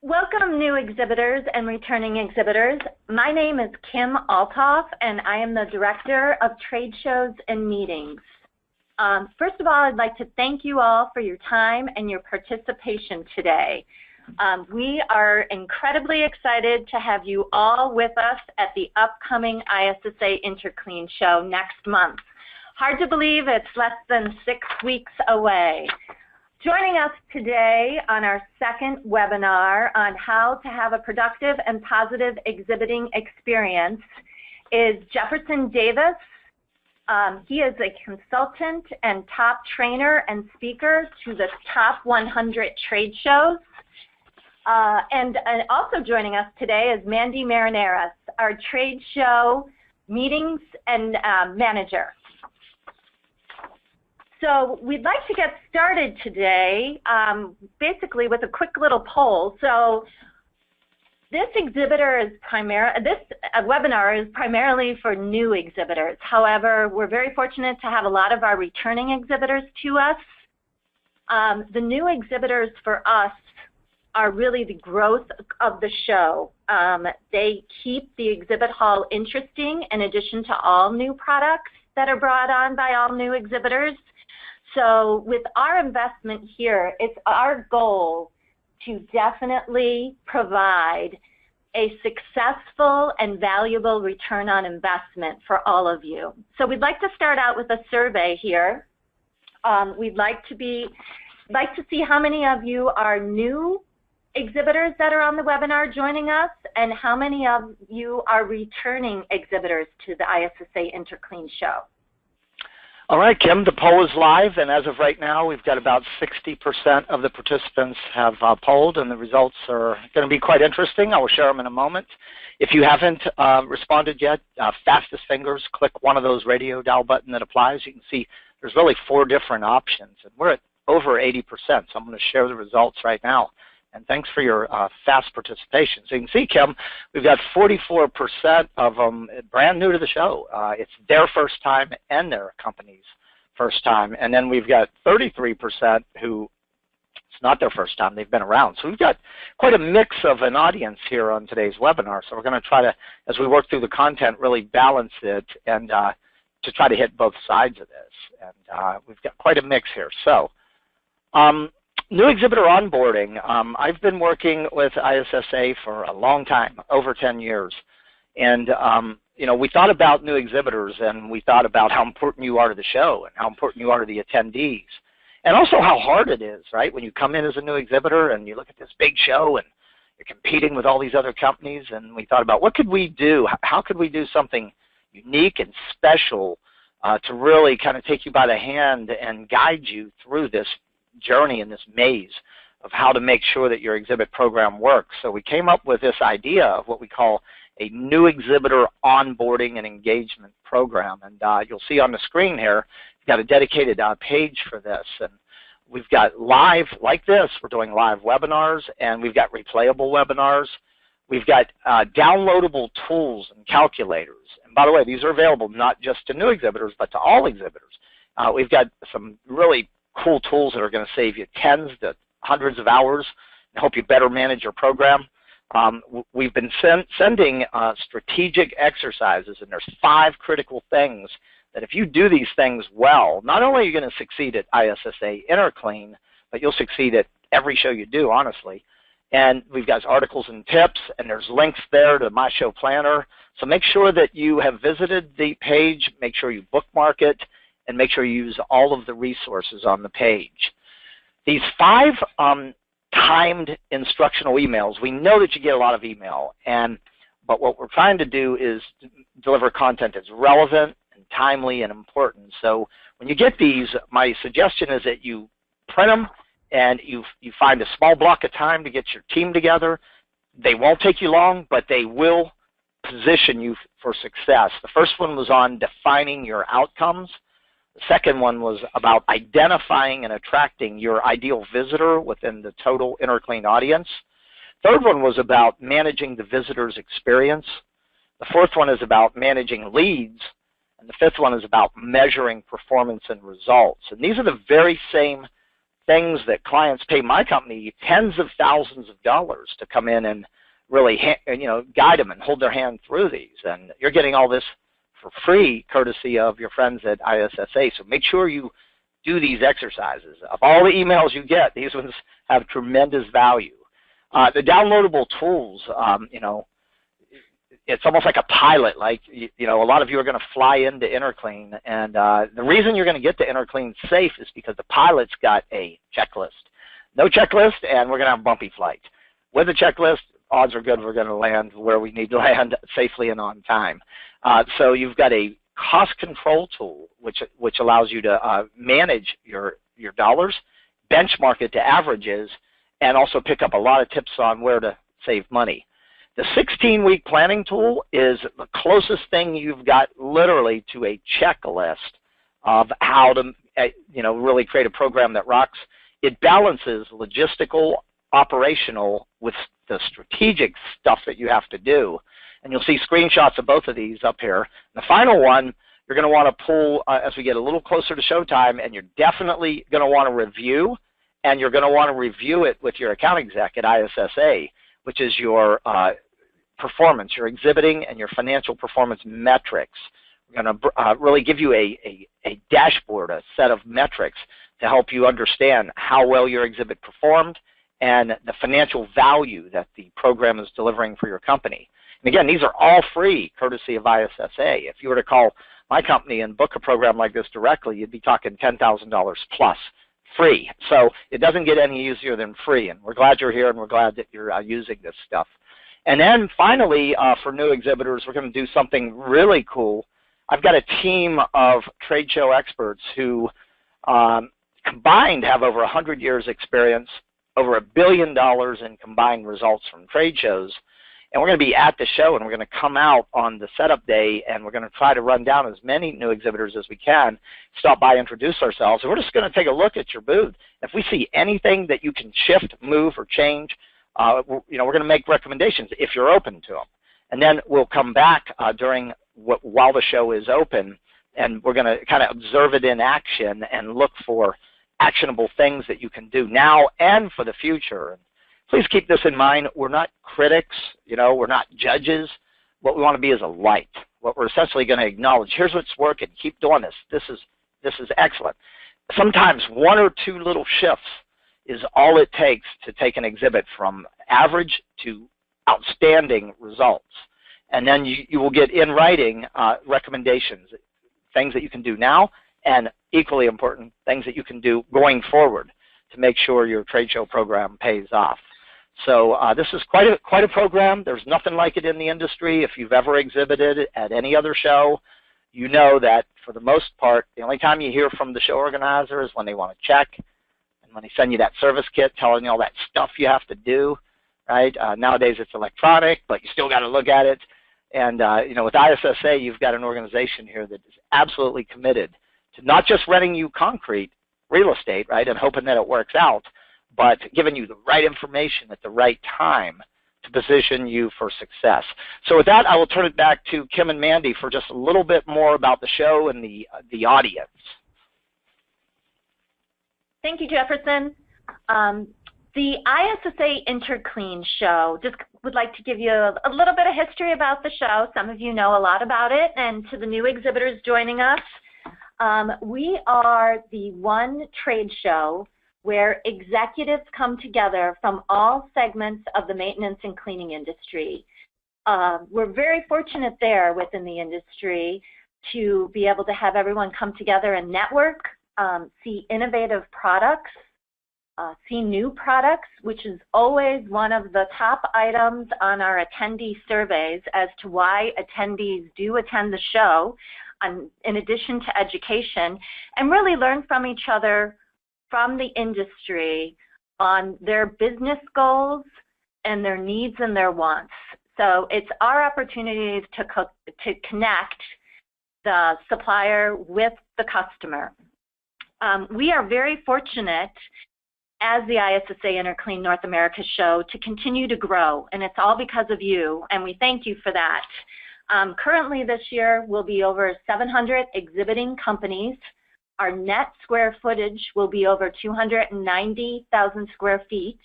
Welcome, new exhibitors and returning exhibitors. My name is Kim Altoff, and I am the Director of Trade Shows and Meetings. First of all, I'd like to thank you all for your time and your participation today. We are incredibly excited to have you all with us at the upcoming ISSA INTERCLEAN show next month. Hard to believe it's less than 6 weeks away. Joining us today on our second webinar on how to have a productive and positive exhibiting experience is Jefferson Davis. He is a consultant and top trainer and speaker to the top 100 trade shows. And also joining us today is Mandy Marineris, our trade show meetings and manager. So we'd like to get started today basically with a quick little poll. So this webinar is primarily for new exhibitors. However, we're very fortunate to have a lot of our returning exhibitors to us. The new exhibitors for us are really the growth of the show. They keep the exhibit hall interesting in addition to all new products that are brought on by all new exhibitors. So with our investment here, it's our goal to definitely provide a successful and valuable return on investment for all of you. So we'd like to start out with a survey here. We'd like to see how many of you are new exhibitors that are on the webinar joining us, and how many of you are returning exhibitors to the ISSA INTERCLEAN show. All right, Kim, the poll is live, and as of right now, we've got about 60% of the participants have polled, and the results are going to be quite interesting. I will share them in a moment. If you haven't responded yet, fastest fingers, click one of those radio dial button that applies. You can see there's really 4 different options, and we're at over 80%, so I'm going to share the results right now. And thanks for your fast participation. So you can see, Kim, we've got 44% of them brand new to the show. It's their first time and their company's first time. And then we've got 33% who it's not their first time, they've been around. So we've got quite a mix of an audience here on today's webinar. So we're going to try to, as we work through the content, really balance it and to try to hit both sides of this. And we've got quite a mix here. So. New exhibitor onboarding. I've been working with ISSA for a long time, over 10 years. And, you know, we thought about new exhibitors, and we thought about how important you are to the show and how important you are to the attendees. And also how hard it is, right? When you come in as a new exhibitor and you look at this big show and you're competing with all these other companies, and we thought about what could we do? How could we do something unique and special to really kind of take you by the hand and guide you through this journey in this maze of how to make sure that your exhibit program works. So we came up with this idea of what we call a new exhibitor onboarding and engagement program. And you'll see on the screen here, we've got a dedicated page for this. And we've got live, like this, we're doing live webinars, and we've got replayable webinars. We've got downloadable tools and calculators. And by the way, these are available not just to new exhibitors, but to all exhibitors. We've got some really cool tools that are going to save you tens to hundreds of hours and help you better manage your program. We've been sending strategic exercises, and there's 5 critical things that if you do these things well, not only are you going to succeed at ISSA INTERCLEAN, but you'll succeed at every show you do, honestly. And we've got articles and tips, and there's links there to My Show Planner. So make sure that you have visited the page, make sure you bookmark it, and make sure you use all of the resources on the page. These 5 timed instructional emails, we know that you get a lot of email, but what we're trying to do is deliver content that's relevant and timely and important. So when you get these, my suggestion is that you print them and you find a small block of time to get your team together. They won't take you long, but they will position you for success. The first one was on defining your outcomes. The second one was about identifying and attracting your ideal visitor within the total INTERCLEAN audience. Third one was about managing the visitor's experience. The fourth one is about managing leads. And the fifth one is about measuring performance and results. And these are the very same things that clients pay my company tens of thousands of dollars to come in and really guide them and hold their hand through these. And you're getting all this for free courtesy of your friends at ISSA. So make sure you do these exercises. Of all the emails you get, these ones have tremendous value. The downloadable tools, it's almost like a pilot. Like, a lot of you are going to fly into INTERCLEAN, and the reason you're going to get to INTERCLEAN safe is because the pilot's got a checklist. No checklist, and we're going to have a bumpy flight. With a checklist, odds are good we're going to land where we need to land safely and on time. So you've got a cost control tool, which allows you to manage your dollars, benchmark it to averages, and also pick up a lot of tips on where to save money. The 16-week planning tool is the closest thing you've got literally to a checklist of how to really create a program that rocks. It balances logistical, operational with the strategic stuff that you have to do. And you'll see screenshots of both of these up here. The final one, you're going to want to pull as we get a little closer to showtime, and you're definitely going to want to review, and you're going to want to review it with your account exec at ISSA, which is your performance, your exhibiting and your financial performance metrics. We're going to really give you a dashboard, a set of metrics to help you understand how well your exhibit performed and the financial value that the program is delivering for your company. And again, these are all free, courtesy of ISSA. If you were to call my company and book a program like this directly, you'd be talking $10,000 plus free. So it doesn't get any easier than free, and we're glad you're here, and we're glad that you're using this stuff. And then finally, for new exhibitors, we're going to do something really cool. I've got a team of trade show experts who combined have over 100 years experience, over $1 billion in combined results from trade shows. And we're going to be at the show, and we're going to come out on the setup day, and we're going to try to run down as many new exhibitors as we can, stop by, introduce ourselves, and we're just going to take a look at your booth. If we see anything that you can shift, move, or change, we're going to make recommendations if you're open to them. And then we'll come back while the show is open, and we're going to kind of observe it in action and look for actionable things that you can do now and for the future. Please keep this in mind. We're not critics, we're not judges. What we want to be is a light. What we're essentially going to acknowledge, here's what's working, keep doing this. This is excellent. Sometimes one or two little shifts is all it takes to take an exhibit from average to outstanding results. And then you will get in writing recommendations, things that you can do now, and equally important, things that you can do going forward to make sure your trade show program pays off. So this is quite a program. There's nothing like it in the industry. If you've ever exhibited at any other show, you know that for the most part, the only time you hear from the show organizer is when they want to check and when they send you that service kit telling you all that stuff you have to do, right? Nowadays it's electronic, but you still got to look at it. And with ISSA, you've got an organization here that is absolutely committed to not just renting you concrete real estate, right, and hoping that it works out, but giving you the right information at the right time to position you for success. So with that, I will turn it back to Kim and Mandy for just a little bit more about the show and the audience. Thank you, Jefferson. The ISSA INTERCLEAN show, just would like to give you a little bit of history about the show. Some of you know a lot about it, and to the new exhibitors joining us, we are the one trade show where executives come together from all segments of the maintenance and cleaning industry. We're very fortunate there within the industry to be able to have everyone come together and network, see innovative products, see new products, which is always one of the top items on our attendee surveys as to why attendees do attend the show, in addition to education, and really learn from each other from the industry on their business goals and their needs and their wants. So it's our opportunity to connect the supplier with the customer. We are very fortunate as the ISSA INTERCLEAN North America show to continue to grow, and it's all because of you, and we thank you for that. Currently this year will be over 700 exhibiting companies Our net square footage will be over 290,000 square feet.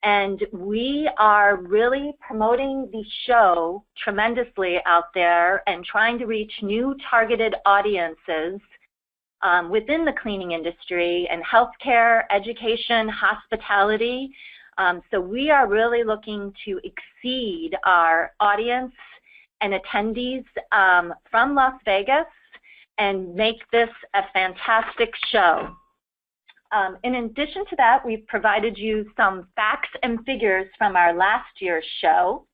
And we are really promoting the show tremendously out there and trying to reach new targeted audiences within the cleaning industry and healthcare, education, hospitality. So we are really looking to exceed our audience and attendees from Las Vegas and make this a fantastic show. In addition to that, we've provided you some facts and figures from our last year's show.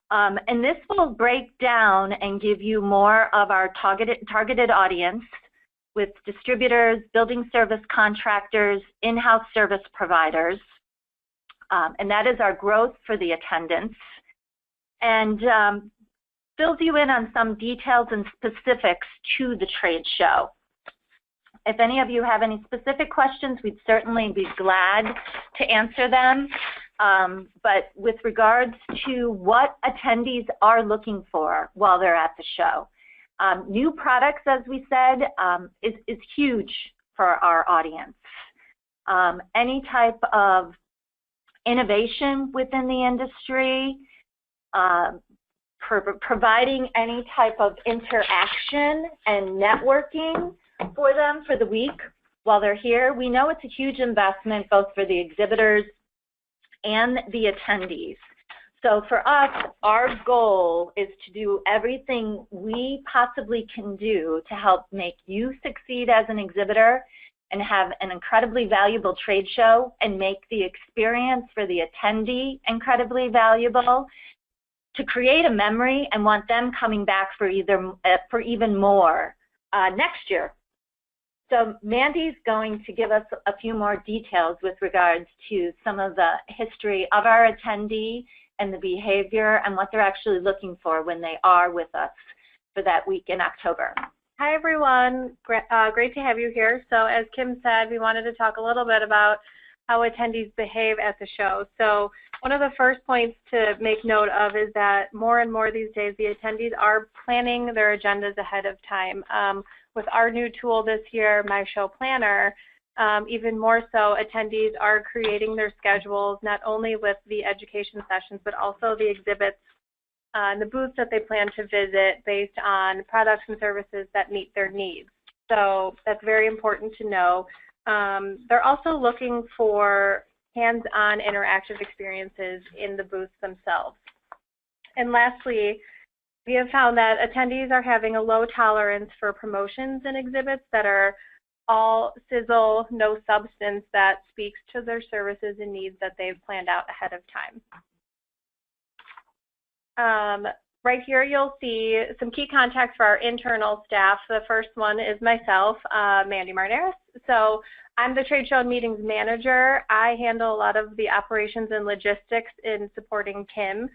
And this will break down and give you more of our targeted audience with distributors, building service contractors, in-house service providers. And that is our growth for the attendance. And fills you in on some details and specifics to the trade show. If any of you have any specific questions, we'd certainly be glad to answer them. But with regards to what attendees are looking for while they're at the show, new products, as we said, is huge for our audience. Any type of innovation within the industry, providing any type of interaction and networking for them for the week while they're here. We know it's a huge investment both for the exhibitors and the attendees. So for us, our goal is to do everything we possibly can do to help make you succeed as an exhibitor and have an incredibly valuable trade show and make the experience for the attendee incredibly valuable, to create a memory and want them coming back for even more next year. So Mandy's going to give us a few more details with regards to some of the history of our attendee and the behavior and what they're actually looking for when they are with us for that week in October. Hi everyone, great to have you here. So as Kim said, we wanted to talk a little bit about how attendees behave at the show. So one of the first points to make note of is that more and more these days the attendees are planning their agendas ahead of time. With our new tool this year, My Show Planner, even more so, attendees are creating their schedules not only with the education sessions, but also the exhibits and the booths that they plan to visit based on products and services that meet their needs. So that's very important to know. They're also looking for hands-on interactive experiences in the booths themselves. And lastly, we have found that attendees are having a low tolerance for promotions and exhibits that are all sizzle, no substance, that speaks to their services and needs that they've planned out ahead of time. Right here you'll see some key contacts for our internal staff. The first one is myself, Mandy Marnaris. So I'm the Trade Show and Meetings Manager. I handle a lot of the operations and logistics in supporting Kim.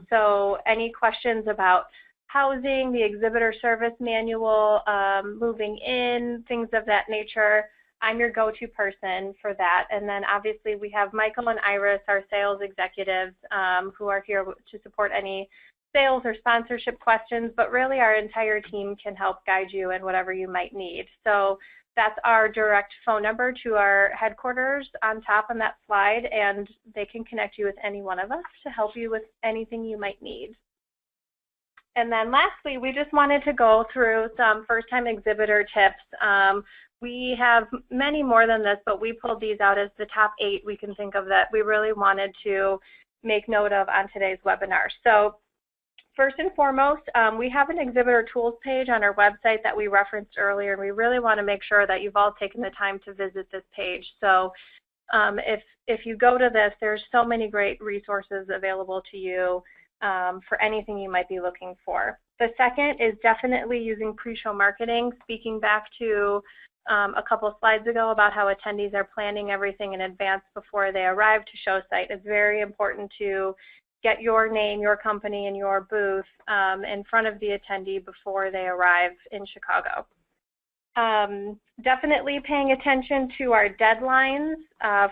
So any questions about housing, the exhibitor service manual, moving in, things of that nature, I'm your go-to person for that. And then obviously we have Michael and Iris, our sales executives, who are here to support any sales or sponsorship questions, but really our entire team can help guide you in whatever you might need. So that's our direct phone number to our headquarters on top on that slide, and they can connect you with any one of us to help you with anything you might need. And then lastly, we just wanted to go through some first-time exhibitor tips. We have many more than this, but we pulled these out as the top 8 we can think of that we really wanted to make note of on today's webinar. So first and foremost, we have an exhibitor tools page on our website that we referenced earlier, and we really want to make sure that you've all taken the time to visit this page. So if you go to this, there's so many great resources available to you for anything you might be looking for. The second is definitely using pre-show marketing, speaking back to a couple of slides ago about how attendees are planning everything in advance before they arrive to show site. It's very important to get your name, your company, and your booth in front of the attendee before they arrive in Chicago. Definitely paying attention to our deadlines.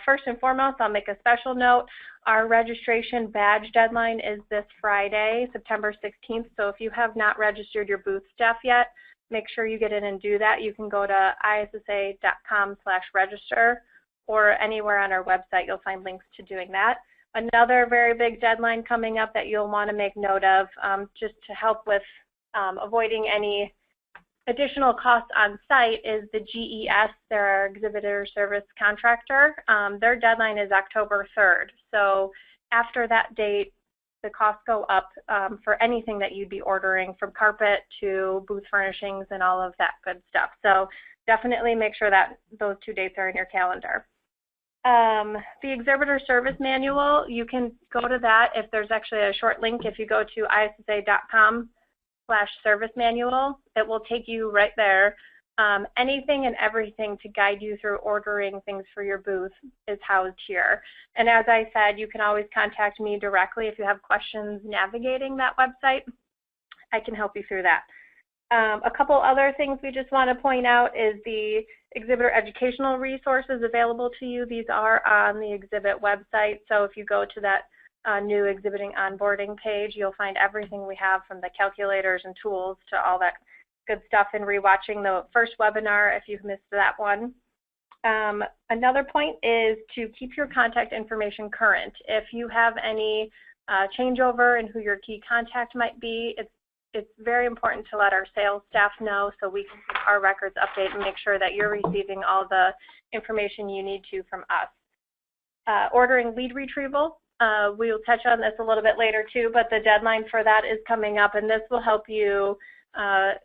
First and foremost, I'll make a special note. Our registration badge deadline is this Friday, September 16th. So if you have not registered your booth staff yet, make sure you get in and do that. You can go to issa.com/register, or anywhere on our website you'll find links to doing that. Another very big deadline coming up that you'll want to make note of, just to help with avoiding any additional costs on site, is the GES, their exhibitor service contractor. Their deadline is October 3rd. So after that date, the costs go up for anything that you'd be ordering, from carpet to booth furnishings and all of that good stuff. So definitely make sure that those 2 dates are in your calendar. The exhibitor service manual, you can go to that. If there's actually a short link, if you go to issa.com/service manual, it will take you right there. Anything and everything to guide you through ordering things for your booth is housed here. And as I said, you can always contact me directly if you have questions navigating that website. I can help you through that. A couple other things we just want to point out is the exhibitor educational resources available to you. These are on the exhibit website. So if you go to that new exhibiting onboarding page, you'll find everything we have, from the calculators and tools to all that good stuff, and rewatching the first webinar if you've missed that one. Another point is to keep your contact information current. If you have any changeover in who your key contact might be, it's very important to let our sales staff know so we can keep our records updated and make sure that you're receiving all the information you need to from us. Ordering lead retrieval, we'll touch on this a little bit later too, but the deadline for that is coming up, and this will help you the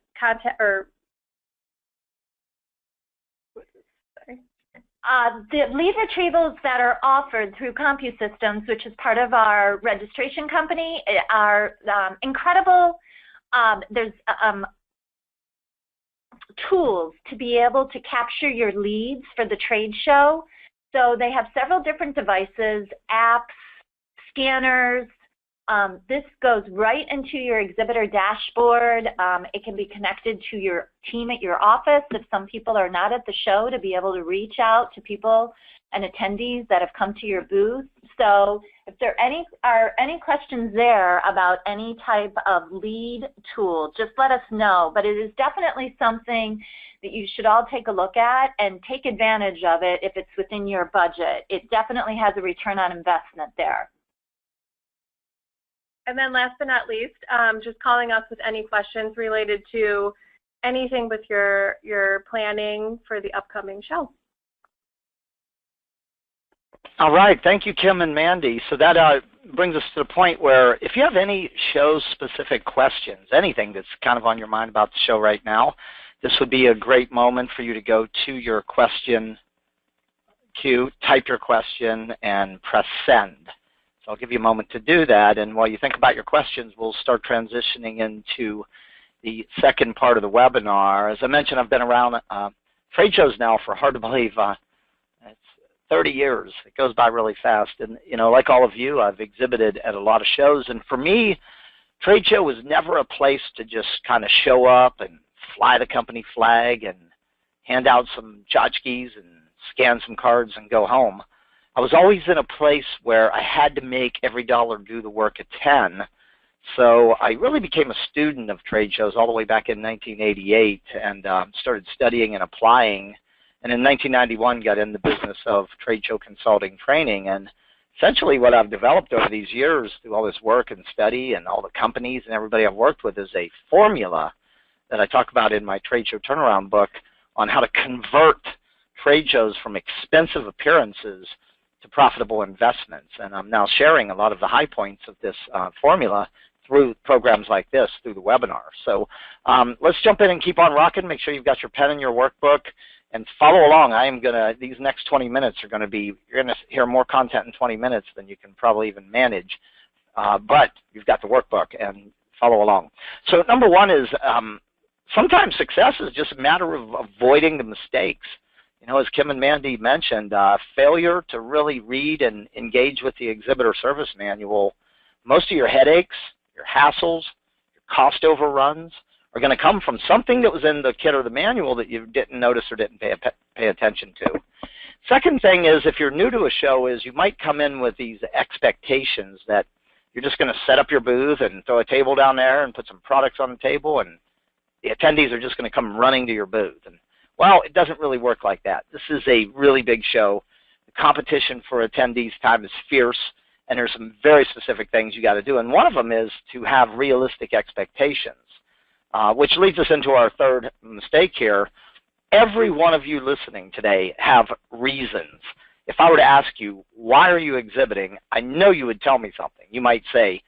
lead retrievals that are offered through CompuSystems, which is part of our registration company, are incredible. There's tools to be able to capture your leads for the trade show. So they have several different devices, apps, scanners. This goes right into your exhibitor dashboard. It can be connected to your team at your office if some people are not at the show, to be able to reach out to people and attendees that have come to your booth. So if there are any questions there about any type of lead tool, just let us know. But it is definitely something that you should all take a look at and take advantage of it if it's within your budget. It definitely has a return on investment there. And then last but not least, just calling us with any questions related to anything with your planning for the upcoming show. All right, thank you, Kim and Mandy. So that brings us to the point where if you have any show-specific questions, anything that's kind of on your mind about the show right now, this would be a great moment for you to go to your question queue, type your question, and press send. So I'll give you a moment to do that, and while you think about your questions, we'll start transitioning into the second part of the webinar. As I mentioned, I've been around trade shows now for, hard to believe, it's 30 years. It goes by really fast. And, you know, like all of you, I've exhibited at a lot of shows. And for me, trade show was never a place to just kind of show up and fly the company flag and hand out some tchotchkes and scan some cards and go home. I was always in a place where I had to make every dollar do the work at 10. So I really became a student of trade shows all the way back in 1988 and started studying and applying. And in 1991 got in the business of trade show consulting training. And essentially what I've developed over these years through all this work and study and all the companies and everybody I've worked with is a formula that I talk about in my trade show turnaround book on how to convert trade shows from expensive appearances to profitable investments. And I'm now sharing a lot of the high points of this formula through programs like this, through the webinar. So let's jump in and keep on rocking. Make sure you've got your pen and your workbook and follow along. I am gonna, these next 20 minutes are gonna be, you're gonna hear more content in 20 minutes than you can probably even manage. But you've got the workbook and follow along. So number one is sometimes success is just a matter of avoiding the mistakes. You know, as Kim and Mandy mentioned, failure to really read and engage with the exhibitor service manual, most of your headaches, your hassles, your cost overruns are going to come from something that was in the kit or the manual that you didn't notice or didn't pay attention to. Second thing is, if you're new to a show, is you might come in with these expectations that you're just going to set up your booth and throw a table down there and put some products on the table and the attendees are just going to come running to your booth. And, well, it doesn't really work like that. This is a really big show. The competition for attendees' time is fierce, and there's some very specific things you got to do. And one of them is to have realistic expectations, which leads us into our third mistake here. Every one of you listening today have reasons. If I were to ask you, why are you exhibiting, I know you would tell me something. You might say,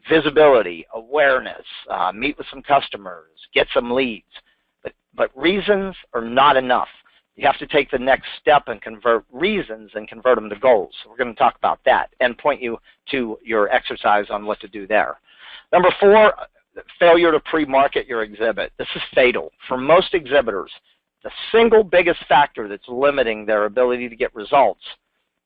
visibility, awareness, meet with some customers, get some leads. But reasons are not enough. You have to take the next step and convert reasons and convert them to goals. So we're going to talk about that and point you to your exercise on what to do there. Number 4, failure to pre-market your exhibit. This is fatal. For most exhibitors, the single biggest factor that's limiting their ability to get results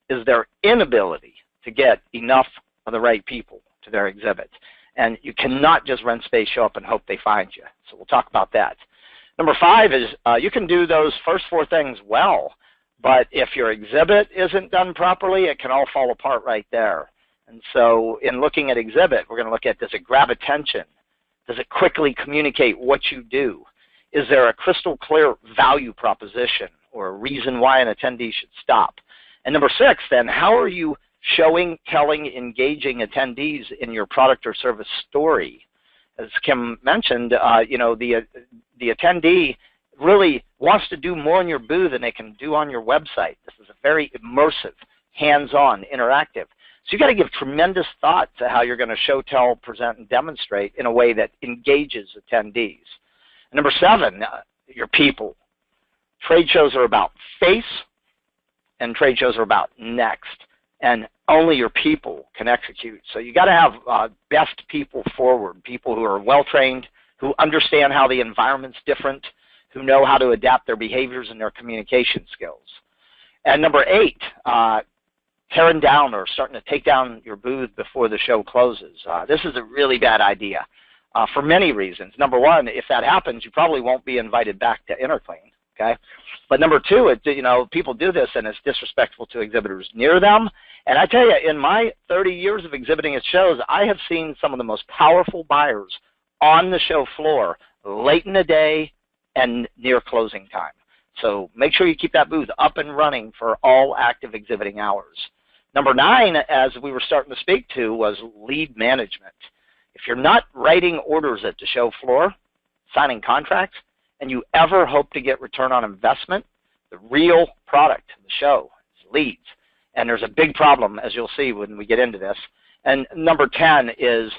is their inability to get enough of the right people to their exhibit. And you cannot just rent space, show up, and hope they find you. So we'll talk about that. Number 5 is you can do those first 4 things well, but if your exhibit isn't done properly, it can all fall apart right there. And so in looking at exhibit, we're going to look at, does it grab attention? Does it quickly communicate what you do? Is there a crystal clear value proposition or a reason why an attendee should stop? And number 6, then, how are you showing, telling, engaging attendees in your product or service story? As Kim mentioned, you know, the attendee really wants to do more in your booth than they can do on your website. This is a very immersive, hands-on, interactive. So you've got to give tremendous thought to how you're going to show, tell, present, and demonstrate in a way that engages attendees. And number 7, your people. Trade shows are about face, and trade shows are about next. And only your people can execute. So you got to have best people forward, people who are well-trained, who understand how the environment's different, who know how to adapt their behaviors and their communication skills. And number 8, tearing down or starting to take down your booth before the show closes. This is a really bad idea for many reasons. Number 1, if that happens, you probably won't be invited back to INTERCLEAN. Okay? But number 2, you know, people do this and it's disrespectful to exhibitors near them. And I tell you, in my 30 years of exhibiting at shows, I have seen some of the most powerful buyers on the show floor late in the day and near closing time. So make sure you keep that booth up and running for all active exhibiting hours. Number 9, as we were starting to speak to, was lead management. If you're not writing orders at the show floor, signing contracts, and you ever hope to get return on investment, the real product of the show is leads. And there's a big problem, as you'll see when we get into this. And number 10 is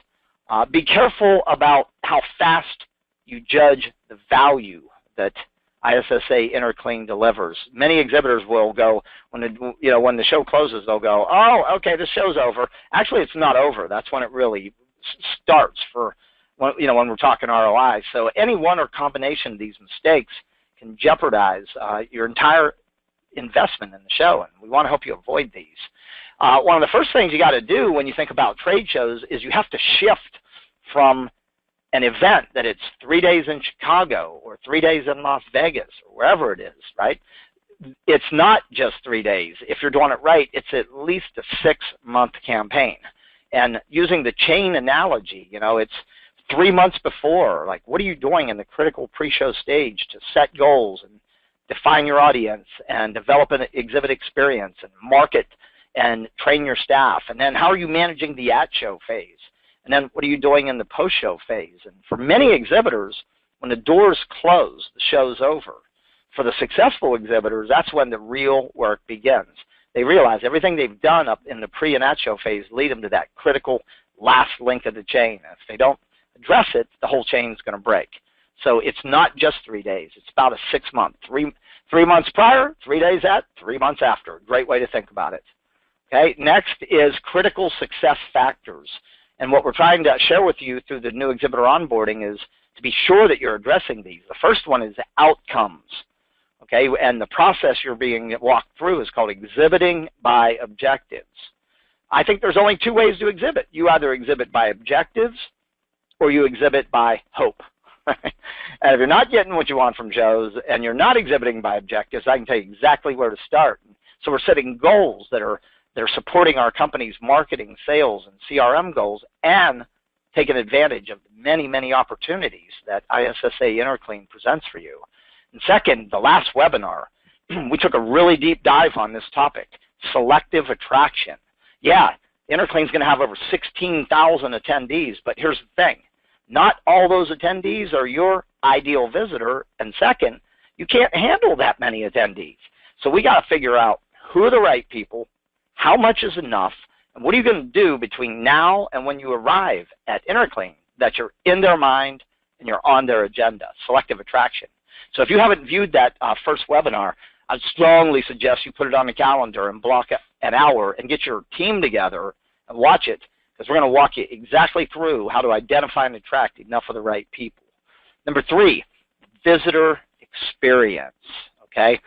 be careful about how fast you judge the value that ISSA INTERCLEAN delivers. Many exhibitors will go, when the show closes, they'll go, oh, okay, this show's over. Actually, it's not over. That's when it really starts for, when we're talking ROI. So any one or combination of these mistakes can jeopardize your entire investment in the show, and we want to help you avoid these. One of the first things you got to do when you think about trade shows is you have to shift from an event that it's 3 days in Chicago or 3 days in Las Vegas or wherever it is, right? It's not just 3 days. If you're doing it right, it's at least a 6-month campaign. And using the chain analogy, it's 3 months before. Like, what are you doing in the critical pre-show stage to set goals and define your audience and develop an exhibit experience and market and train your staff? And then how are you managing the at-show phase? And then what are you doing in the post-show phase? And for many exhibitors, when the doors close, the show's over. For the successful exhibitors, that's when the real work begins. They realize everything they've done up in the pre and at-show phase lead them to that critical last link of the chain. If they don't address it, the whole chain's going to break. So it's not just 3 days. It's about a 6-month. 3 months prior, 3 days at, 3 months after. Great way to think about it. Okay. Next is critical success factors. And what we're trying to share with you through the new exhibitor onboarding is to be sure that you're addressing these. The first one is outcomes. Okay, and the process you're being walked through is called exhibiting by objectives. I think there's only 2 ways to exhibit. You either exhibit by objectives or you exhibit by hope. And if you're not getting what you want from shows and you're not exhibiting by objectives, I can tell you exactly where to start. So we're setting goals that are supporting our company's marketing, sales, and CRM goals and taken advantage of the many, many opportunities that ISSA INTERCLEAN presents for you. And second, the last webinar, we took a really deep dive on this topic, selective attraction. Yeah, INTERCLEAN is going to have over 16,000 attendees, but here's the thing. Not all those attendees are your ideal visitor, and second, you can't handle that many attendees. So we got to figure out who are the right people, how much is enough, and what are you going to do between now and when you arrive at INTERCLEAN that you're in their mind and you're on their agenda, selective attraction. So if you haven't viewed that first webinar, I'd strongly suggest you put it on the calendar and block an hour and get your team together and watch it, because we're going to walk you exactly through how to identify and attract enough of the right people. Number 3, visitor experience, okay?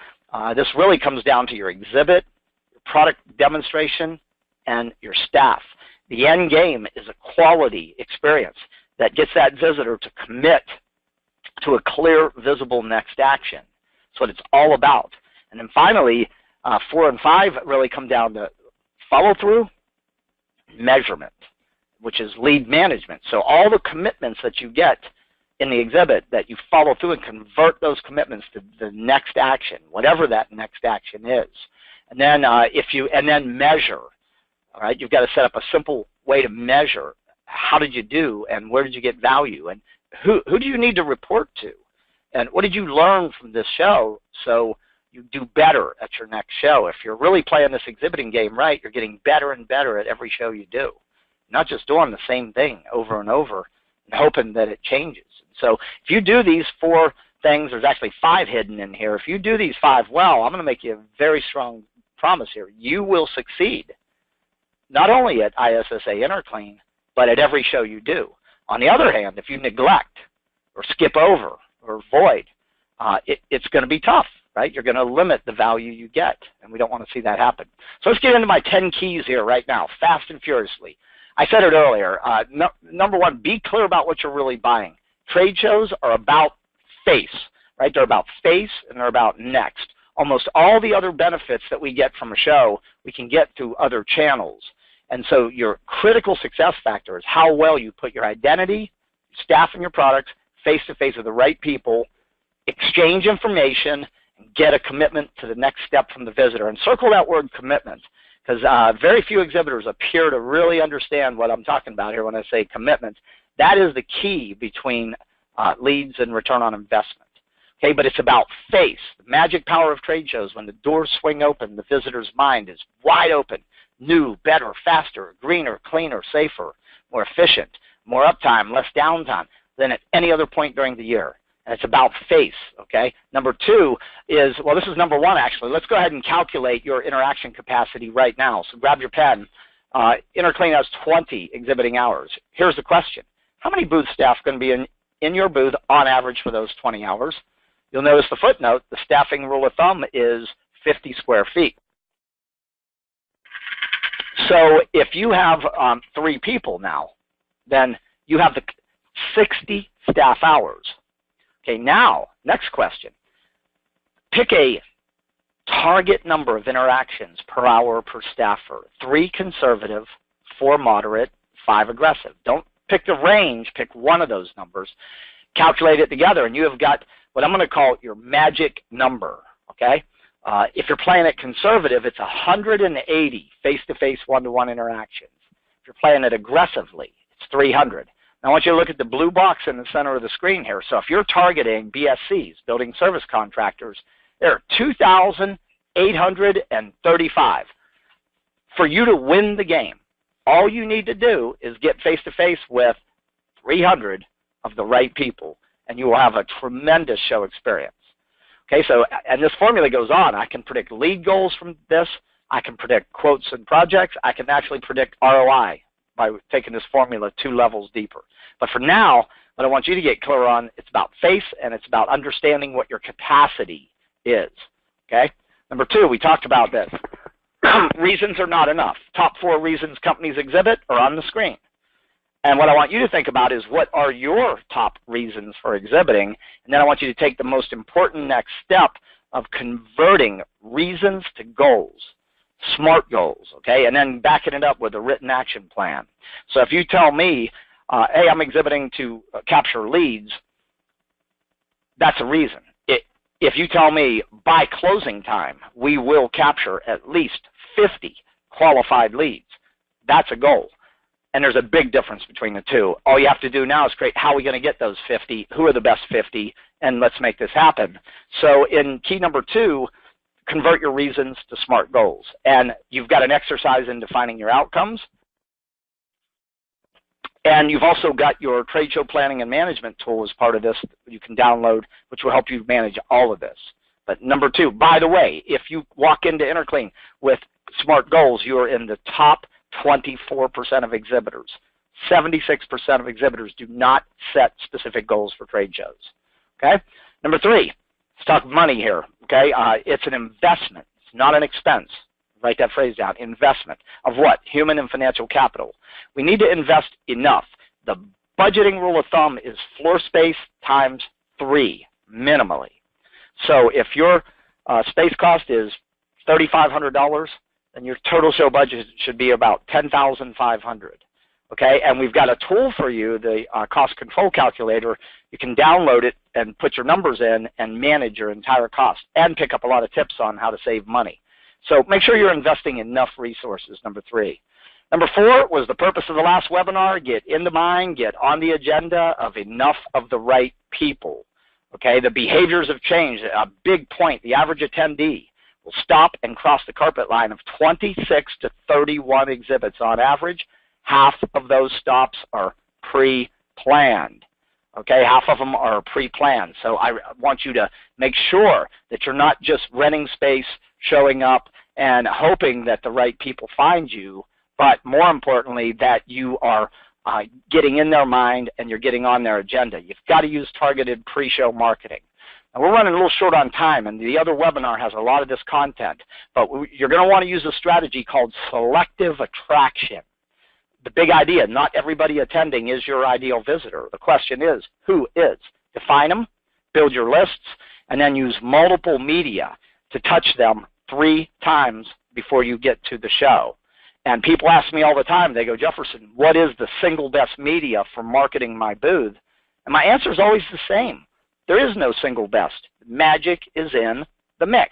This really comes down to your exhibit, your product demonstration, and your staff. The end game is a quality experience that gets that visitor to commit to a clear, visible next action. That's what it's all about. And then finally, 4 and 5 really come down to follow-through, measurement, which is lead management. So all the commitments that you get in the exhibit, that you follow through and convert those commitments to the next action, whatever that next action is. And then then measure. All right, you've got to set up a simple way to measure how did you do and where did you get value and who do you need to report to and what did you learn from this show so you do better at your next show. If you're really playing this exhibiting game right, you're getting better and better at every show you do. Not just doing the same thing over and over and hoping that it changes. So if you do these 4 things, there's actually 5 hidden in here. If you do these 5 well, I'm going to make you a very strong promise here. You will succeed, not only at ISSA INTERCLEAN, but at every show you do. On the other hand, if you neglect or skip over or avoid, it's going to be tough, right? You're going to limit the value you get, and we don't want to see that happen. So let's get into my 10 keys here right now, fast and furiously. I said it earlier. Number 1, be clear about what you're really buying. Trade shows are about face, right? They're about face and they're about next. Almost all the other benefits that we get from a show, we can get through other channels. And so your critical success factor is how well you put your identity, staff, and your products face-to-face with the right people, exchange information, and get a commitment to the next step from the visitor. And circle that word commitment, because very few exhibitors appear to really understand what I'm talking about here when I say commitment. That is the key between leads and return on investment. Okay, but it's about face. The magic power of trade shows, when the doors swing open, the visitor's mind is wide open. New, better, faster, greener, cleaner, safer, more efficient, more uptime, less downtime than at any other point during the year. And it's about face, okay? Number 2 is, well, this is number 1 actually. Let's go ahead and calculate your interaction capacity right now. So grab your pen. INTERCLEAN has 20 exhibiting hours. Here's the question. How many booth staff are going to be in your booth on average for those 20 hours? You'll notice the footnote, the staffing rule of thumb is 50 square feet. So if you have 3 people now, then you have the 60 staff hours. Okay, now, next question. Pick a target number of interactions per hour per staffer. 3 conservative, 4 moderate, 5 aggressive. Don't pick the range, pick one of those numbers. Calculate it together, and you have got what I'm going to call your magic number, okay? If you're playing it conservative, it's 180 face-to-face, one-to-one interactions. If you're playing it aggressively, it's 300. Now I want you to look at the blue box in the center of the screen here. So if you're targeting BSCs, building service contractors, there are 2,835. For you to win the game, all you need to do is get face-to-face with 300 of the right people, and you will have a tremendous show experience. Okay, so, and this formula goes on. I can predict lead goals from this. I can predict quotes and projects. I can actually predict ROI by taking this formula 2 levels deeper. But for now, what I want you to get clear on, it's about face and it's about understanding what your capacity is. Okay? Number 2, we talked about this. Reasons are not enough. Top 4 reasons companies exhibit are on the screen. And what I want you to think about is, what are your top reasons for exhibiting? And then I want you to take the most important next step of converting reasons to goals, SMART goals, okay? And then backing it up with a written action plan. So if you tell me, hey, I'm exhibiting to capture leads, that's a reason. If you tell me by closing time, we will capture at least 50 qualified leads, that's a goal. And there's a big difference between the two. All you have to do now is create how are we going to get those 50, who are the best 50, and let's make this happen. So in key number 2, convert your reasons to smart goals. And you've got an exercise in defining your outcomes. And you've also got your trade show planning and management tool as part of this you can download, which will help you manage all of this. But number 2, by the way, if you walk into INTERCLEAN with smart goals, you're in the top 24% of exhibitors. 76% of exhibitors do not set specific goals for trade shows. Okay? Number 3, let's talk money here. Okay? It's an investment. It's not an expense. Write that phrase down. Investment of what? Human and financial capital. We need to invest enough. The budgeting rule of thumb is floor space times 3 minimally. So if your space cost is $3,500, then your total show budget should be about $10,500. Okay, and we've got a tool for you, the cost control calculator. You can download it and put your numbers in and manage your entire cost and pick up a lot of tips on how to save money. So make sure you're investing enough resources, number 3. Number 4 was the purpose of the last webinar, get in the mind, get on the agenda of enough of the right people. Okay, the behaviors have changed. A big point, the average attendee will stop and cross the carpet line of 26 to 31 exhibits on average. Half of those stops are pre-planned. Okay, half of them are pre-planned. So I want you to make sure that you're not just renting space, showing up, and hoping that the right people find you, but more importantly that you are getting in their mind and you're getting on their agenda. You've got to use targeted pre-show marketing. Now, we're running a little short on time, and the other webinar has a lot of this content, but you're going to want to use a strategy called selective attraction. The big idea, not everybody attending is your ideal visitor. The question is, who is? Define them, build your lists, and then use multiple media to touch them 3 times before you get to the show. And people ask me all the time, they go, Jefferson, what is the single best media for marketing my booth? And my answer is always the same. There is no single best. Magic is in the mix.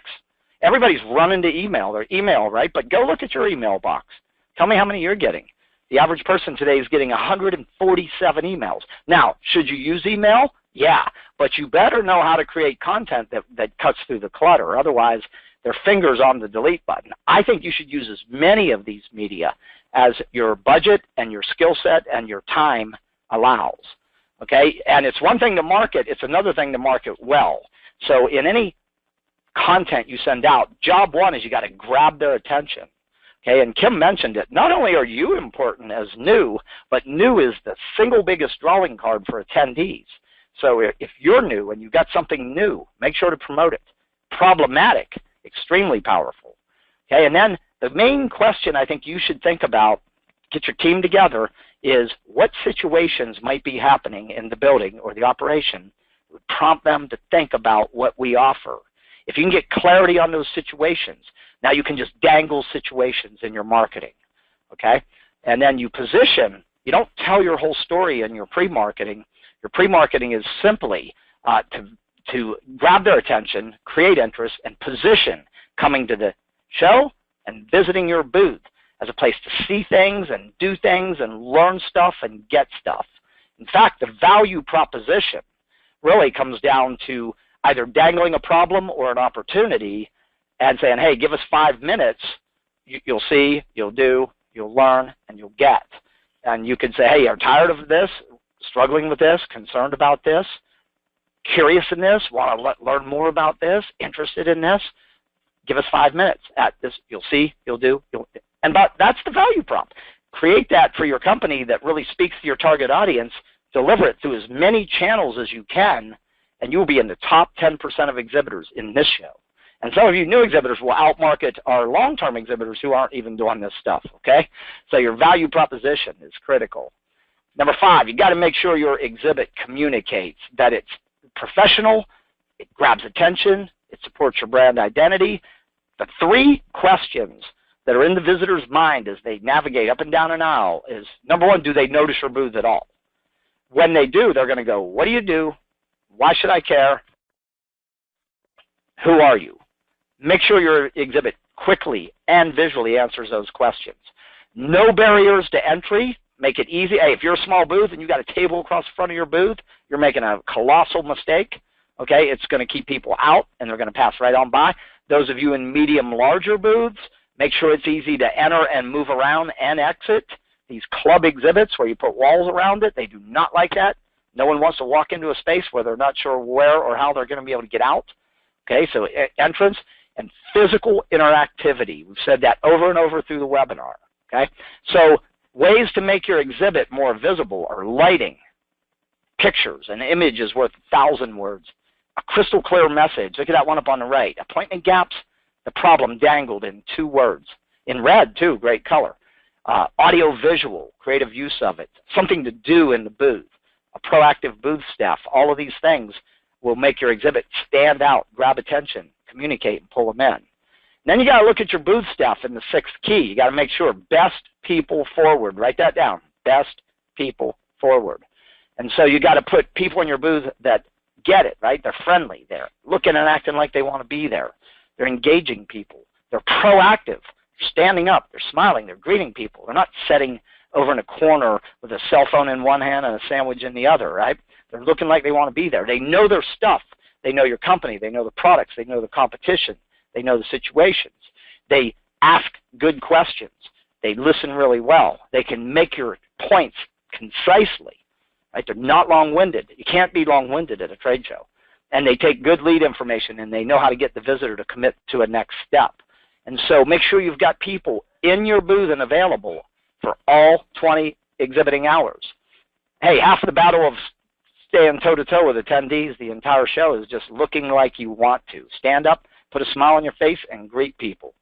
Everybody's running to email, right? But go look at your email box. Tell me how many you're getting. The average person today is getting 147 emails. Now, should you use email? Yeah, but you better know how to create content that cuts through the clutter. Otherwise, their fingers on the delete button. I think you should use as many of these media as your budget and your skill set and your time allows. Okay, and it's one thing to market, it's another thing to market well. So in any content you send out, job 1 is you got to grab their attention. Okay, and Kim mentioned it. Not only are you important as new, but new is the single biggest drawing card for attendees. So if you're new and you've got something new, make sure to promote it. Problematic, extremely powerful. Okay, and then the main question I think you should think about, get your team together, is what situations might be happening in the building or the operation would prompt them to think about what we offer. If you can get clarity on those situations, now you can just dangle situations in your marketing, okay? And then you position, you don't tell your whole story in your pre-marketing. Your pre-marketing is simply to grab their attention, create interest, and position coming to the show and visiting your booth as a place to see things and do things and learn stuff and get stuff. In fact, the value proposition really comes down to either dangling a problem or an opportunity and saying, hey, give us 5 minutes, you'll see, you'll do, you'll learn, and you'll get. And you can say, hey, I'm tired of this, struggling with this, concerned about this, curious in this, want to learn more about this, interested in this, give us 5 minutes at this, you'll see, you'll do, and that's the value prop. Create that for your company that really speaks to your target audience, deliver it through as many channels as you can, and you will be in the top 10% of exhibitors in this show. And some of you new exhibitors will outmarket our long-term exhibitors who aren't even doing this stuff, okay? So your value proposition is critical. Number 5, you've got to make sure your exhibit communicates, that it's professional, it grabs attention, it supports your brand identity. The 3 questions that are in the visitor's mind as they navigate up and down an aisle is, number 1, do they notice your booth at all? when they do, they're going to go, what do you do? Why should I care? Who are you? Make sure your exhibit quickly and visually answers those questions. No barriers to entry. Make it easy. Hey, if you're a small booth and you got a table across the front of your booth, you're making a colossal mistake. Okay, it's going to keep people out and they're going to pass right on by. Those of you in medium, larger booths, make sure it's easy to enter and move around and exit. These club exhibits where you put walls around it, they do not like that. No one wants to walk into a space where they're not sure where or how they're going to be able to get out. Okay, so entrance and physical interactivity. We've said that over and over through the webinar. Okay, so ways to make your exhibit more visible are lighting, pictures. An image is worth 1,000 words. A crystal clear message. Look at that one up on the right. Appointment gaps, the problem dangled in 2 words. In red, too, great color. Audio visual, creative use of it. Something to do in the booth. A proactive booth staff. All of these things will make your exhibit stand out, grab attention, communicate, and pull them in. Then you got to look at your booth staff in the 6th key. You got to make sure best people forward. Write that down. Best people forward. And so you got to put people in your booth that get it, right? They're friendly. They're looking and acting like they want to be there. They're engaging people. They're proactive. They're standing up. They're smiling. They're greeting people. They're not sitting over in a corner with a cell phone in one hand and a sandwich in the other, right? They're looking like they want to be there. They know their stuff. They know your company. They know the products. They know the competition. They know the situations. They ask good questions. They listen really well. They can make your points concisely. Right? They're not long-winded. You can't be long-winded at a trade show. And they take good lead information, and they know how to get the visitor to commit to a next step. And so make sure you've got people in your booth and available for all 20 exhibiting hours. Hey, half of the battle of staying toe-to-toe with attendees the entire show is just looking like you want to. Stand up, put a smile on your face, and greet people.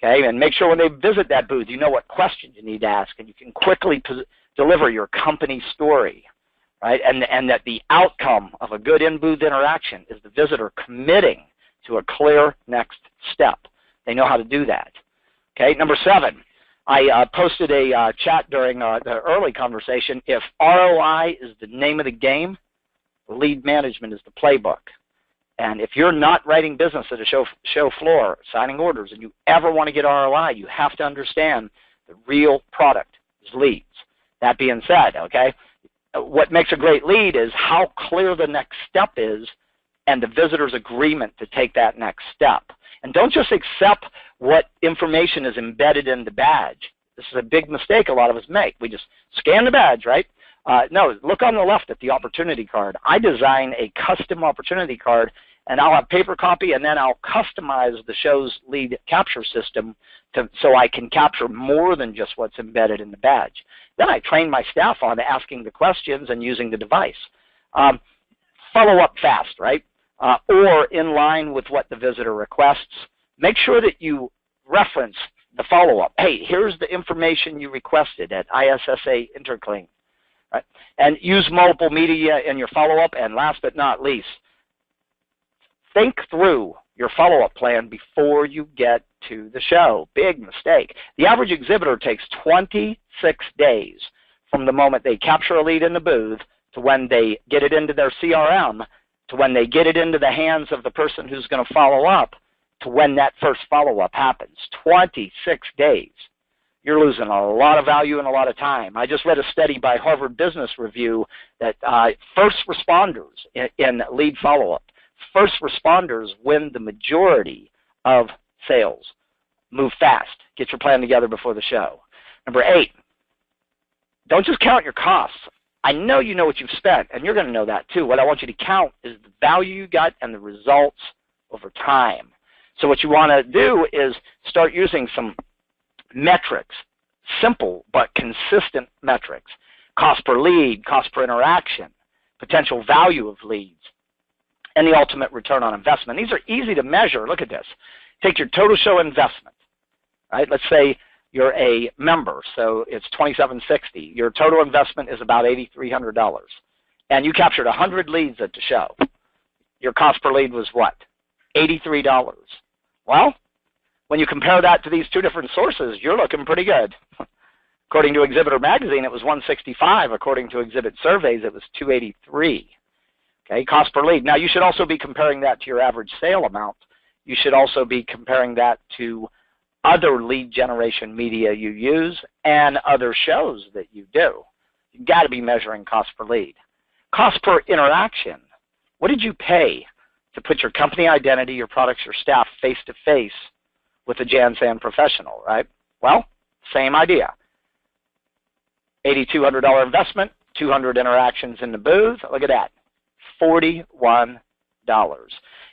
Okay, and make sure when they visit that booth, you know what questions you need to ask, and you can quickly deliver your company story. Right? And that the outcome of a good in-booth interaction is the visitor committing to a clear next step. They know how to do that. Okay, number 7, I posted a chat during the early conversation. If ROI is the name of the game, lead management is the playbook. And if you're not writing business at a show floor, signing orders, and you ever want to get ROI, you have to understand the real product is leads. That being said, okay, what makes a great lead is how clear the next step is and the visitor's agreement to take that next step. And don't just accept what information is embedded in the badge. This is a big mistake a lot of us make. We just scan the badge, right? No, look on the left at the opportunity card. I design a custom opportunity card, and I'll have paper copy, and then I'll customize the show's lead capture system so I can capture more than just what's embedded in the badge. Then I train my staff on asking the questions and using the device. Follow up fast, right? Or in line with what the visitor requests. Make sure that you reference the follow-up. Hey, here's the information you requested at ISSA INTERCLEAN. Right? And use multiple media in your follow-up. And last but not least, think through your follow-up plan before you get to the show. Big mistake. The average exhibitor takes 26 days from the moment they capture a lead in the booth to when they get it into their CRM to when they get it into the hands of the person who's going to follow up to when that first follow-up happens. 26 days. You're losing a lot of value and a lot of time. I just read a study by Harvard Business Review that first responders in lead follow-up, first responders win the majority of sales. Move fast. Get your plan together before the show. Number 8, don't just count your costs. I know you know what you've spent, and you're going to know that too. What I want you to count is the value you got and the results over time. So what you want to do is start using some metrics, simple but consistent metrics. Cost per lead, cost per interaction, potential value of leads, and the ultimate return on investment. These are easy to measure. Look at this. Take your total show investment. Right? Let's say you're a member, so it's $2,760. Your total investment is about $8,300. And you captured 100 leads at the show. Your cost per lead was what? $83. Well, when you compare that to these two different sources, you're looking pretty good. According to Exhibitor Magazine, it was 165. According to Exhibit Surveys, it was 283. Okay, cost per lead. Now, you should also be comparing that to your average sale amount. You should also be comparing that to other lead generation media you use and other shows that you do. You've got to be measuring cost per lead. Cost per interaction. What did you pay to put your company identity, your products, your staff face-to-face with a Jan-San professional, right? Well, same idea. $8,200 investment, 200 interactions in the booth. Look at that, $41.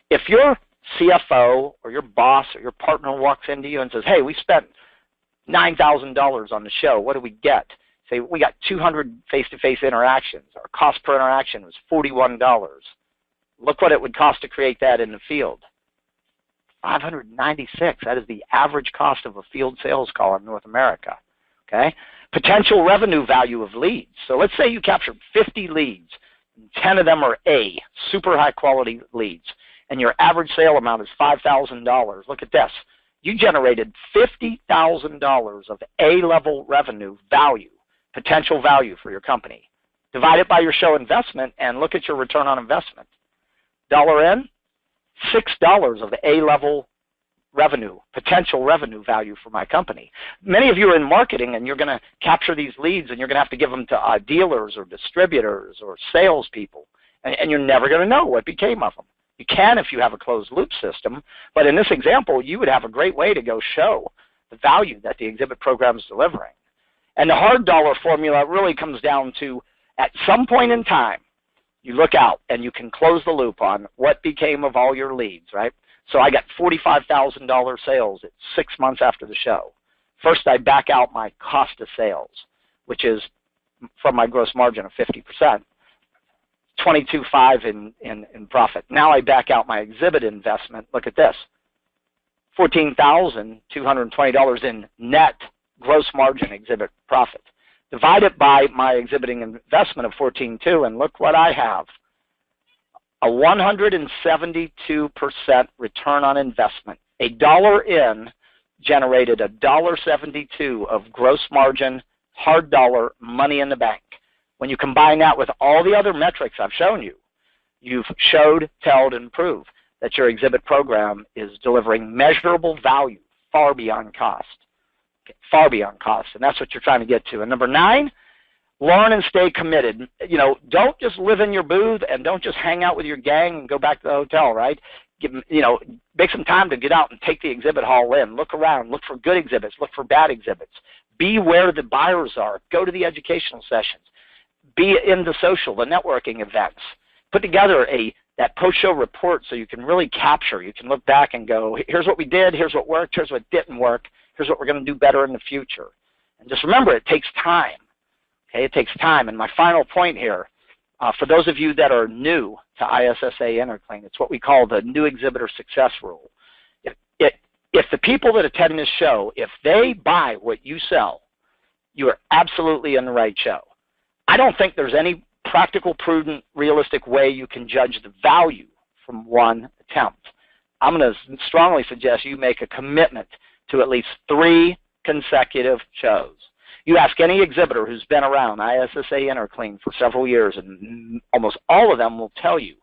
If your CFO or your boss or your partner walks into you and says, hey, we spent $9,000 on the show, what do we get? Say, we got 200 face-to-face interactions. Our cost per interaction was $41. Look what it would cost to create that in the field. $596. That is the average cost of a field sales call in North America. Okay? Potential revenue value of leads. So let's say you captured 50 leads, and 10 of them are A, super high quality leads, and your average sale amount is $5,000. Look at this. You generated $50,000 of A-level revenue value, potential value for your company. Divide it by your show investment and look at your return on investment. Dollar in, $6 of A-level revenue, potential revenue value for my company. Many of you are in marketing and you're going to capture these leads and you're going to have to give them to dealers or distributors or salespeople, and you're never going to know what became of them. You can if you have a closed loop system, but in this example, you would have a great way to go show the value that the exhibit program is delivering. And the hard dollar formula really comes down to, at some point in time, you look out and you can close the loop on what became of all your leads, right? So I got $45,000 sales at 6 months after the show. First, I back out my cost of sales, which is from my gross margin of 50%, $22,500 in profit. Now I back out my exhibit investment. Look at this, $14,220 in net gross margin exhibit profit. Divide it by my exhibiting investment of $14,200, and look what I have. A 172% return on investment. A dollar in generated $1.72 of gross margin, hard dollar, money in the bank. When you combine that with all the other metrics I've shown you, you've showed, told, and proved that your exhibit program is delivering measurable value far beyond cost. Far beyond cost, and that's what you're trying to get to. And number 9, learn and stay committed. You know, don't just live in your booth and don't just hang out with your gang and go back to the hotel, right? Make some time to get out and take the exhibit hall in. Look around. Look for good exhibits. Look for bad exhibits. Be where the buyers are. Go to the educational sessions. Be in the social, the networking events. Put together that post-show report so you can really capture. You can look back and go, here's what we did, here's what worked, here's what didn't work, here's what we're going to do better in the future. And just remember, it takes time. Okay, it takes time. And my final point here, for those of you that are new to ISSA INTERCLEAN, it's what we call the new exhibitor success rule. If the people that attend this show, if they buy what you sell, you are absolutely in the right show. I don't think there's any practical, prudent, realistic way you can judge the value from one attempt. I'm going to strongly suggest you make a commitment to at least 3 consecutive shows. You ask any exhibitor who's been around ISSA INTERCLEAN for several years, and almost all of them will tell you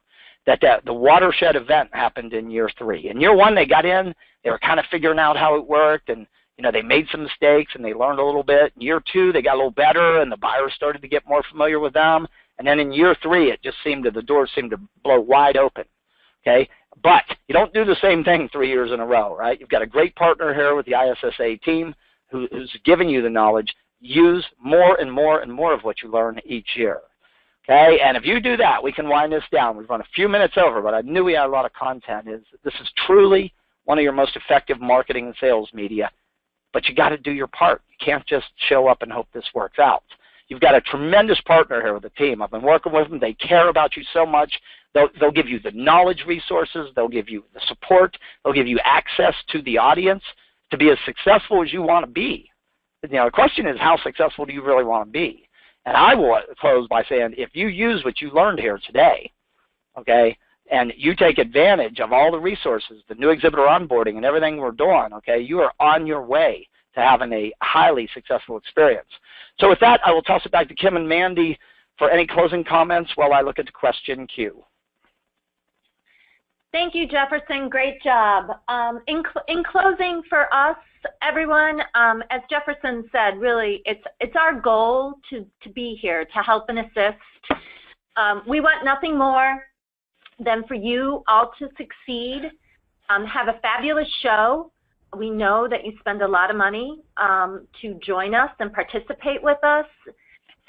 that the watershed event happened in year 3. In year 1, they got in, they were kind of figuring out how it worked, and they made some mistakes and they learned a little bit. In year 2, they got a little better and the buyers started to get more familiar with them. And then in year 3, the doors seemed to blow wide open. Okay? But you don't do the same thing 3 years in a row, right? You've got a great partner here with the ISSA team who's giving you the knowledge. Use more and more and more of what you learn each year. Okay? And if you do that, we can wind this down. We've run a few minutes over, but I knew we had a lot of content. This is truly one of your most effective marketing and sales media. But you got to do your part. You can't just show up and hope this works out. You've got a tremendous partner here with the team. I've been working with them. They care about you so much. They'll give you the knowledge resources. They'll give you the support. They'll give you access to the audience to be as successful as you want to be. The question is, how successful do you really want to be? And I will close by saying, if you use what you learned here today, okay, and you take advantage of all the resources, the new exhibitor onboarding and everything we're doing, okay, you are on your way to having a highly successful experience. So with that, I will toss it back to Kim and Mandy for any closing comments while I look at the question queue. Thank you, Jefferson. Great job. In closing for us, everyone, as Jefferson said, really, it's our goal to be here to help and assist. We want nothing more than for you all to succeed, have a fabulous show. We know that you spend a lot of money to join us and participate with us,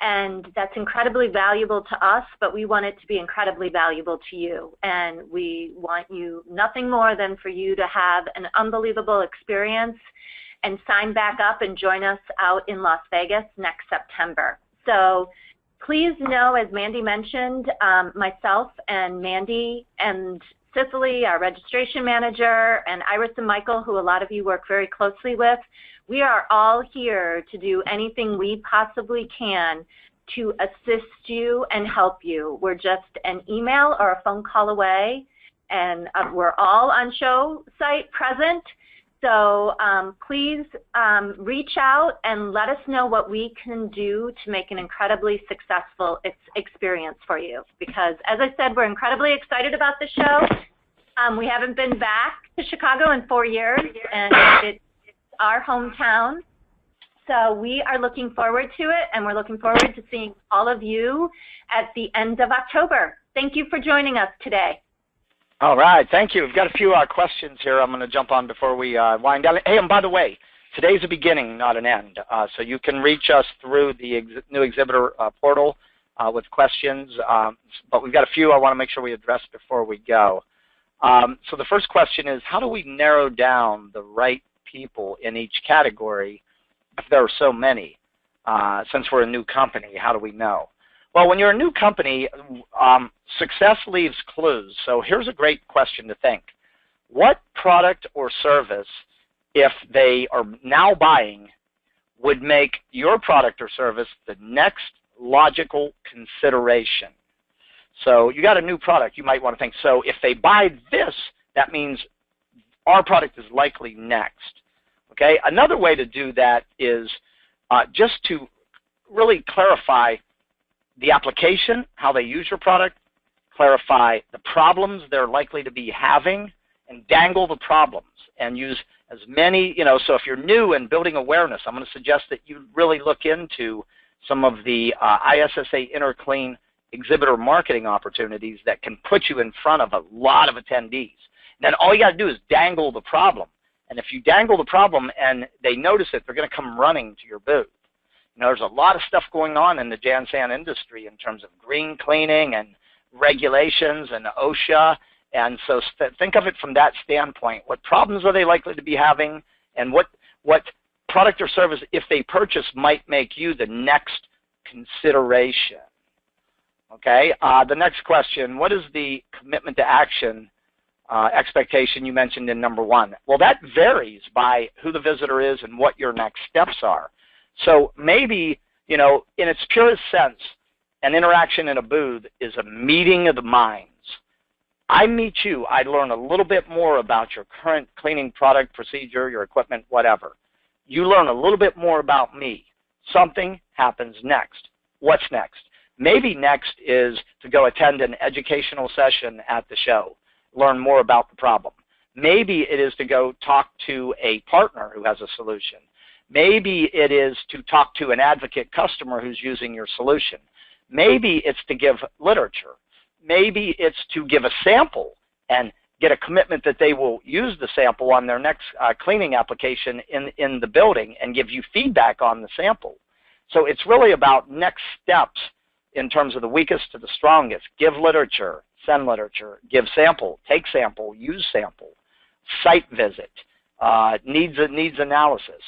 and that's incredibly valuable to us, but we want it to be incredibly valuable to you. And we want you nothing more than for you to have an unbelievable experience and sign back up and join us out in Las Vegas next September. So please know, as Mandy mentioned, myself and Mandy and Cicely, our registration manager, and Iris and Michael, who a lot of you work very closely with, we are all here to do anything we possibly can to assist you and help you. We're just an email or a phone call away, and we're all on show site present. So please reach out and let us know what we can do to make an incredibly successful experience for you. Because, as I said, we're incredibly excited about the show. We haven't been back to Chicago in 4 years, and it's our hometown. So we are looking forward to it, and we're looking forward to seeing all of you at the end of October. Thank you for joining us today. All right, thank you. We've got a few questions here I'm going to jump on before we wind down. Hey, and by the way, today's a beginning, not an end. So you can reach us through the new exhibitor portal with questions. But we've got a few I want to make sure we address before we go. So the first question is, how do we narrow down the right people in each category if there are so many? Since we're a new company, how do we know? Well, when you're a new company, success leaves clues. So here's a great question to think. What product or service, if they are now buying, would make your product or service the next logical consideration? So you got a new product, you might want to think, so if they buy this, that means our product is likely next. Okay? Another way to do that is just to really clarify the application, how they use your product, clarify the problems they're likely to be having, and dangle the problems and use as many, so if you're new and building awareness, I'm going to suggest that you really look into some of the ISSA INTERCLEAN exhibitor marketing opportunities that can put you in front of a lot of attendees. And then all you got to do is dangle the problem. And if you dangle the problem and they notice it, they're going to come running to your booth. There's a lot of stuff going on in the Jan-San industry in terms of green cleaning and regulations and OSHA. And so think of it from that standpoint. What problems are they likely to be having, and what product or service, if they purchase, might make you the next consideration? Okay. The next question, what is the commitment to action expectation you mentioned in number 1? Well, that varies by who the visitor is and what your next steps are. So maybe, in its purest sense, an interaction in a booth is a meeting of the minds. I meet you, I learn a little bit more about your current cleaning product, procedure, your equipment, whatever. You learn a little bit more about me. Something happens next. What's next? Maybe next is to go attend an educational session at the show, learn more about the problem. Maybe it is to go talk to a partner who has a solution. Maybe it is to talk to an advocate customer who's using your solution. Maybe it's to give literature. Maybe it's to give a sample and get a commitment that they will use the sample on their next cleaning application in the building and give you feedback on the sample. So it's really about next steps in terms of the weakest to the strongest. Give literature, send literature, give sample, take sample, use sample, site visit, needs analysis,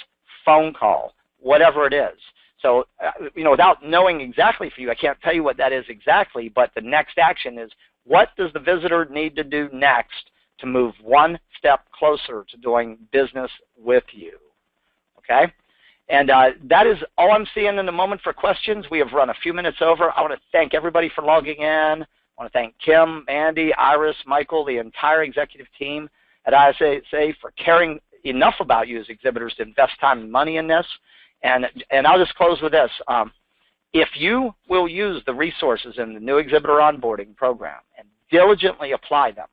phone call, whatever it is. So, without knowing exactly for you, I can't tell you what that is exactly, but the next action is, what does the visitor need to do next to move one step closer to doing business with you? Okay? And that is all I'm seeing in the moment for questions. We have run a few minutes over. I want to thank everybody for logging in. I want to thank Kim, Andy, Iris, Michael, the entire executive team at ISSA for caring enough about you as exhibitors to invest time and money in this. And I'll just close with this. If you will use the resources in the new exhibitor onboarding program and diligently apply them,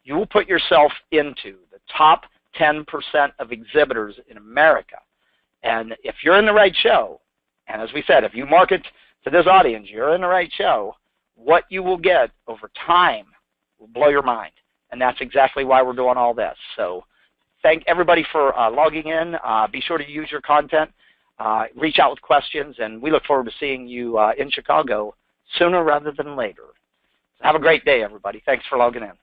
you will put yourself into the top 10% of exhibitors in America. And if you're in the right show, and as we said, if you market to this audience, you're in the right show, what you will get over time will blow your mind. And that's exactly why we're doing all this. So thank everybody for logging in. Be sure to use your content. Reach out with questions, and we look forward to seeing you in Chicago sooner rather than later. Have a great day, everybody. Thanks for logging in.